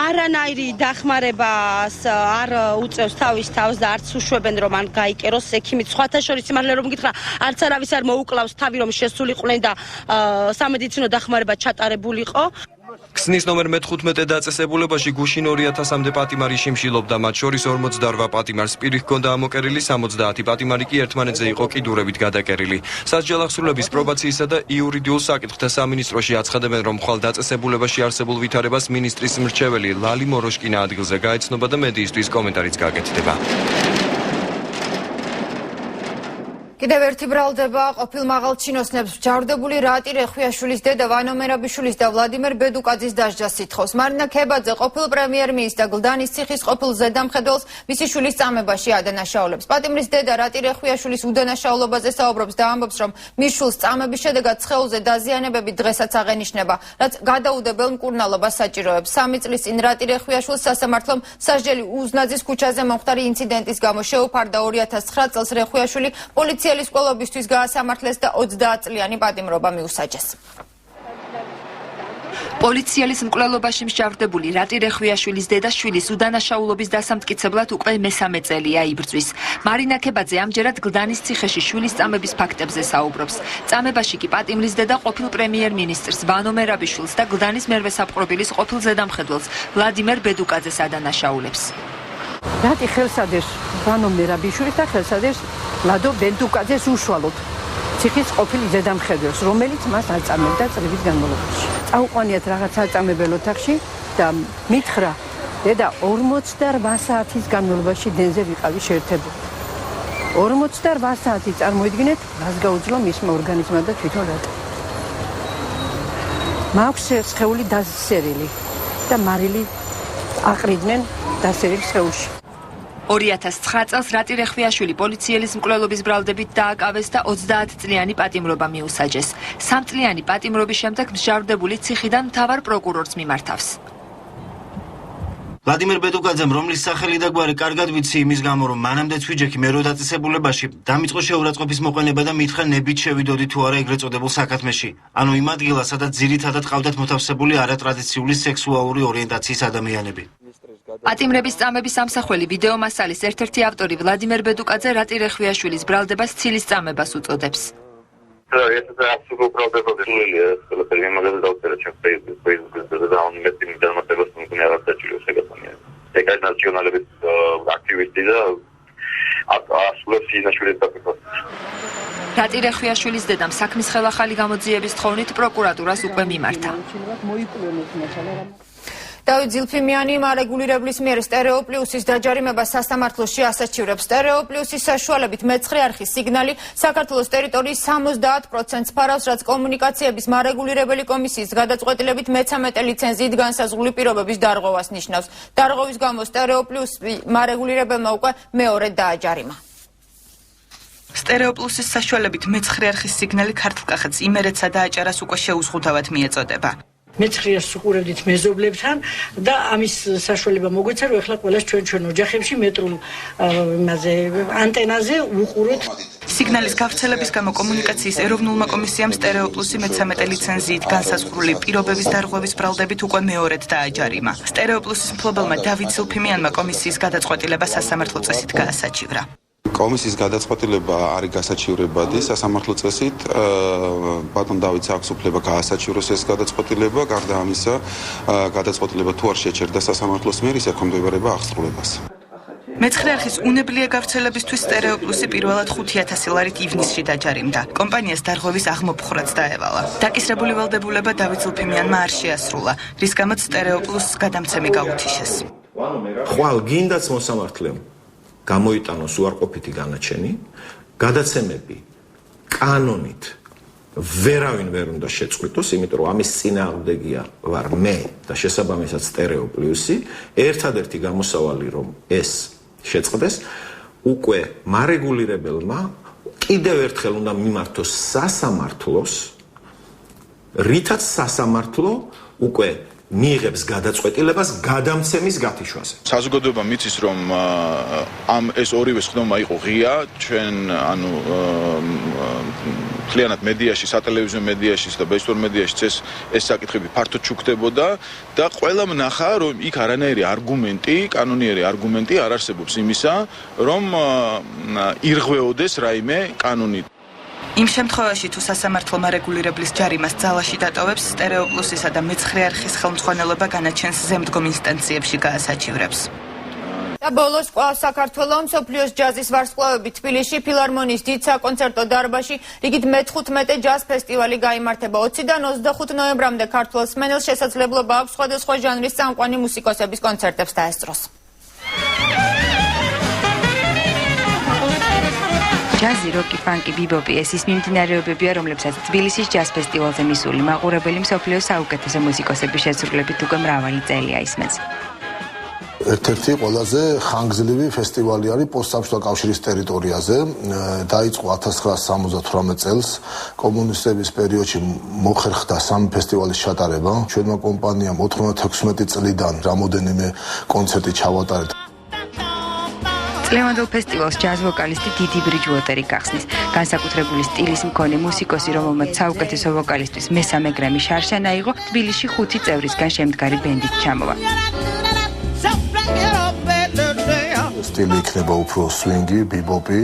არანაირი დახმარებას არ უწევს თავის თავს და არც უშვებენ რომ მან გაიკეროს ექიმით. სხვათა შორის სიმართლე რომ გითხრა, არც არავის არ მოუკლავს თავი რომ შესულიყვნენ და სამედიცინო დახმარება ჩატარებულიყო. ქსნის ნომერ მე-15 დაწესებულებაში გუშინ 2000-მდე პატიმარი შიმშილობდა, მათ შორის 48 პატიმარს პირი ჰქონდა ამოკერილი, 70 პატიმარი კი ერთმანეთზე იყო კიდურებით გადაკერილი. სასჯელ აღსრულების პრობაციისა და იურიდიულ საკითხთა სამინისტროში აცხადებენ, რომ ხვალ დაწესებულებაში არსებულ ვითარებას მინისტრის მრჩეველი ლალი მოროშკინა ადგილზე გაეცნობა და მედიისთვის კომენტარიც გაკეთდება. კიდევ ერთი ბრალდება ყოფილ მაღალჩინოსნებს ჯარდებული რატი რეხვიაშვილის დედა ვანო მერაბიშვილის და ვლადიმერ ბედუკაძის დასჯას სითხოვს. მარინა ქებაძე ყოფილ პრემიერ-მინისტრს და გლდანის ციხის ყოფილ ზედამხედველს მისი შვილის წამებაში ადანაშაულებს. პატიმრის დედა რატი რეხვიაშვილის უდანაშაულობაზე საუბრობს და ამბობს, რომ მის შვილს წამების შედეგად სხეულზე დაზიანებები დღესაც აღენიშნება, რაც გადაუდებელ მკურნალობას საჭიროებს. 3 წლის წინ რატი რეხვიაშვილს სასამართლომ სასჯელი უზნაძის ქუჩაზე მომხდარი ინციდენტის გამო შეუფარდა 2009 წელს რეხვიაშვილი პოლიცია სკოლობისთვის გაასამართლეს და 30 წლიანი პატიმრობა მიუსაჯეს. პოლიციელის მკვლელობაში მსჯავრდებული რატი რეხვიაშვილის დედა შვილის უდანაშაულობის დასამტკიცებლად უკვე მესამე წელია იბრძვის. მარინა ქებაძე ამჯერად გლდანის ციხეში შვილის წამების ფაქტებზე საუბრობს. წამებაში კი პატიმრის დედა ყოფილ პრემიერ-მინისტრს ვანო მერაბიშვილს და გლდანის მერვე საპყრობილის ყოფილ ზედამხედველს ვლადიმერ ბედუკაძეს ადანაშაულებს. რატი ხელსადერს ვანო მერაბიშვილს და ხელსადერს ლადო ბედუკაძეს უშუალოდ ციხის ყოფილი ზედამხედველს, რომელიც მას აწამებდა წლების განმავლობაში. წაუყვანიათ რაღაც აწამებელ ოთახში და მითხრა დედა 48 საათის განმავლობაში დენზე ვიყავი შეერთებული. 48 საათი წარმოიდგინეთ, რას გაუძლო მისმა ორგანიზმმა და თვითონ რატო. მაქვს სხეული დასერილი და მარილი აყრიდნენ დასერილ სხეულში. 2009 წელს რატი რეხვიაშვილი პოლიციელის მკვლელობის ბრალდებით დააკავეს და 30 წლიანი პატიმრობა მიუსაჯეს. 3 წლიანი პატიმრობის შემდეგ მსჯავრდებული ციხიდან მთავარ პროკურორს მიმართავს. ვლადიმერ ბედუკაძემ, რომლის სახელი და გვარი კარგად ვიცი იმის გამო, რომ მანამდე თვიჯექი მერვე დაწესებულებაში დამიწყო შეურაცხყოფის მოყენება და მითხრა ნებით შევიდოდი თუ არა ეგრეთ წოდებულ საკათმეში. ანუ იმ ადგილას, სადაც ძირითადად ყავდათ მოთავსებული არატრადიციული სექსუალური ორიენტაციის ადამიანები. პატიმრების წამების ამსახველი ვიდეო მასალის ერთ-ერთი ავტორი ვლადიმერ ბედუკაძე რატი რეხვიაშვილის ბრალდებას ცილის წამებას უწოდებს. რატი რეხვიაშვილის დედამ საქმის ხელახალი გამოძიების თხოვნით პროკურატურას უკვე მიმართა. დავით ზილფიმიანი მარეგულირებლის მიერ სტერეოპლუსის დაჯარიმებას სასამართლოში ასაჩივრებს. სტერეოპლუსის საშუალებით მე-9 არხის სიგნალი საქართველოს ტერიტორიის 70%-ს ფარავს, რაც კომუნიკაციების მარეგულირებელი კომისიის გადაწყვეტილებით მე-13 ლიცენზიით განსაზღვრული პირობების დარღვევას ნიშნავს. დარღვევის გამო სტერეოპლუსი მარეგულირებელმა უკვე მეორედ დააჯარიმა. სტერეოპლუსის საშუალებით მე-9 არხის სიგნალი ქართულ კახეთს იმერეთსა და აჭარას უკვე შეუზღუდავად მიეწოდება. მე-9-ს უყურებდით მეზობლებთან და ამის საშუალება მოგვეცა, რომ ეხლა ყველას ჩვენ ოჯახებში მეტრულ ანტენაზე უყუროთ. სიგნალის გავრცელების გამო კომუნიკაციის ეროვნულმა კომისიამ სტერეოპლუსი მე-13 ლიცენზიით განსაზღვრული პირობების დარღვევის ბრალდებით უკვე მეორედ დააჯარიმა. სტერეოპლუსის მფლობელმა დავით ზილფიმიანმა კომისიის გადაწყვეტილება სასამართლო წესით გაასაჩივრა. კომისიის გადაწყვეტილება არის გასაჩივრებადი სასამართლო წესით. ბატონ დავითს აქვს უფლება გაასაჩივროს ეს გადაწყვეტილება. გარდა ამისა, გადაწყვეტილება თუ არ შეჩერდა სასამართლოს მიერ, ის ექვემდებარება აღსრულებას. მე-9 არხის უნებლია გავრცელებისთვის სტერეოპლუსი პირველად 5000 ლარით ივნისში დაჯარიმდა. კომპანიას დარღვევის აღმოფხვრაც დაევალა. დაკისრებული ვალდებულება დავით ზილფიმიანმა არ შეასრულა, რის გამოც სტერეოპლუსს გადამცემი გაუთიშეს. ხვალ გინდაც მოსამართლემ გამოიტანოს უარყოფითი განაჩენი, გადაცემები კანონით ვერავინ ვერ უნდა შეწყვიტოს, იმიტომ რომ ამის წინააღმდეგია ვარ მე და შესაბამისად სტერეოპლუსი. ერთადერთი გამოსავალი რომ ეს შეწყდეს, უკვე მარეგულირებელმა კიდევ ერთხელ უნდა მიმართოს სასამართლოს, რითაც სასამართლო უკვე მიიღებს გადაწყვეტილებას გადამცემის გათიშვაზე. საზოგადოება მიცის, რომ ამ ეს ორივე სხდომა იყო ღია, ჩვენ მთლიანად მედიაში, სატელევიზიო მედიაში და ბეჭდურ მედიაში ეს საკითხები ფართოდ ჩუქდებოდა და ყველამ ნახა, რომ იქ არანაირი არგუმენტი, კანონიერი არგუმენტი არ არსებობს იმისა, რომ ირღვეოდეს რაიმე კანონით. იმ შემთხვევაში თუ სასამართლო მარეგულირებლის ჯარიმას ძალაში დატოვებს, სტერეოპლუსისა და მე-9 არხის ხელმძღვანელობა განაჩენს ზემდგომ ინსტანციებში გაასაჩივრებს. და ბოლოს კვლავ საქართველოს მსოფლიოს ჯაზის ვარსკვლავები თბილისში ფილარმონიის დიდ საკონცერტო დარბაზში რიგით მე-15 ჯაზ ფესტივალი გაიმართება. 20-დან 25 ნოემბრამდე ქართველ მსმენელს შესაძლებლობა აქვს სხვადასხვა ჟანრის წამყვანი მუსიკოსების კონცერტებს დაესწროს. ჯაზი, როკი, ფანკი, ბიბოპი ეს ის მიმდინარეობებია, რომლებსაც თბილისის ჯაზ ფესტივალზე მისული მაყურებელი მსოფლიოს საუკეთესო მუსიკოსების შესრულებით უკვე მრავალი წელია ისმენს. ერთ-ერთი ყველაზე ხანგრძლივი ფესტივალი არის პოსტსაბჭოთა კავშირის ტერიტორიაზე. დაიწყო 1978 წელს. კომუნისტების პერიოდში მოხერხდა სამი ფესტივალის ჩატარება. ჩვენმა კომპანიამ 96 წლიდან რამოდენიმე კონცერტი ჩავატარეთ. წლევანდელ ფესტივალს ჯაზ ვოკალისტი დიდი ბრიჯუოტერი გახსნის. განსაკუთრებული სტილის მქონე მუსიკოსი, რომელმაც საუკეთესო ვოკალისტის მესამე გრემი შარშან აიღო, თბილისში 5 წევრისგან შემდგარი ბენდით ჩამოვა. სტილი იქნება უფრო swing-ი, bebop-ი,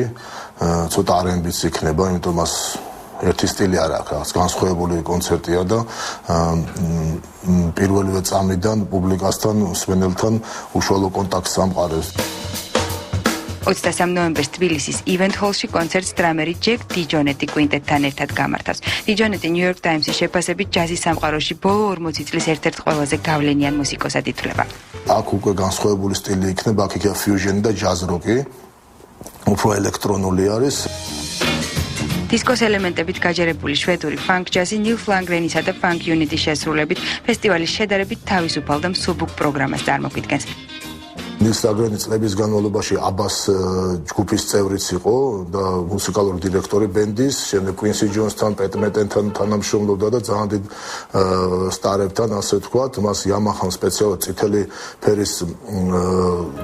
ცოტა R&B-ც იქნება, იმიტომ მას ერთი სტილი არ აქვს, განსხვავებული კონცერტია და პირველივე წამიდან პუბლიკასთან, მსმენელთან უშუალო კონტაქტს ამყარებს. 23 ნოემბერს თბილისის ივენთ ჰოლში კონცერტს დრამერი ჯეკ დიჯონეტი კვინტეტთან ერთად გამართავს. დიჯონეტი ნიუ-იორკ ტაიმსის შეფასებით ჯაზის სამყაროში ბოლო 40 წლის ერთ-ერთ ყველაზე გავლენიან მუსიკოსად ითვლება. აქ უკვე განსხვავებული სტილი იქნება, აქ იქნება ფიუჟენი და ჯაზ როკი. უფრო ელექტრონული არის. დისკოს ელემენტებით გაჯერებული შვედური ფანკ ჯაზი ნილ ფლანგრენისა და ფანკ იუნიტის შესრულებით ფესტივალის შედარებით თავისუფალ და მსუბუქ პროგრამას წარმოგვიდგენს. ნილს ლანგრენი წლების განმავლობაში აბას ჯგუფის წევრიც იყო და მუსიკალური დირექტორი ბენდის, შემდეგ კვინსი ჯონსთან, პეტ მეტენთან თანამშრომლობდა და ძალიან დიდ სტარებთან, ასე ვთქვათ, მას იამაჰამ სპეციალურად წითელი ფერის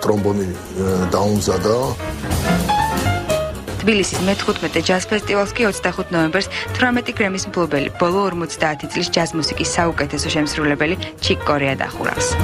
ტრომბონი დაუმზადა. თბილისის მე-15 ჯაზ ფესტივალს კი 25 ნოემბერს 18 გრემის მფლობელი, ბოლო 50 წლის ჯაზ მუსიკის საუკეთესო შემსრულებელი ჩიკ კორეა დახურავს.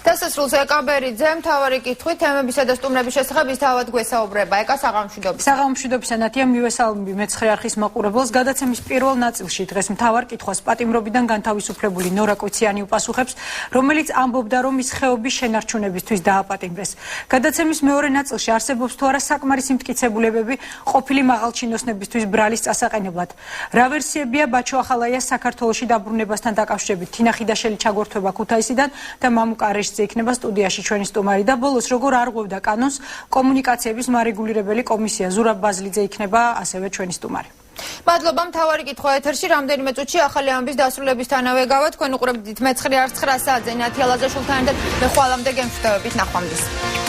დასასრულს ეკაბერიძე მთავარი კითხვით თემებისა და სტუმრების შესახებ ის თავად გვესაუბრება. ეკა საღამომშვიდობის. საღამომშვიდობის ანათია მივესალმები მეცხრე არხის მაყურებელს. გადაცემის პირველ ნაწილში დღეს მთავარ კითხვას პატიმრობიდან განთავისუფლებული ნორა კვიციანი უპასუხებს, რომელიც ამბობდა, რომ ის ხეობის შენარჩუნებისთვის დააპატიმრეს. გადაცემის მეორე ნაწილში არსებობს თუ არა საკმარისი მტკიცებულებები ყოფილი მაღალჩინოსნებისთვის ბრალის წასაყენებლად. რა ვერსიებია ბაჩო ახალაიას საქართველოში დაბრუნებასთან დაკავშირებით? თინა ხიდაშელი ჩაგორთვება ქუთაისიდან და მამუკა არეშიძე იქნება სტუდიაში ჩვენი სტუმარი და ბოლოს როგორ არღვევდა კანონს კომუნიკაციების მარეგულირებელი კომისია ზურაბ ბაზლიძე იქნება ასევე ჩვენი სტუმარი. მადლობა, მთავარი კითხვა ეთერში რამდენიმე წუთში ახალი ამბის დასრულებისთანავე გავა. თქვენ უყურებთ მე9:09 საათზე ნათია ლაზაშვილთან ერთად. მე ხვალამდე გემშვიდობებით, ნახვამდის.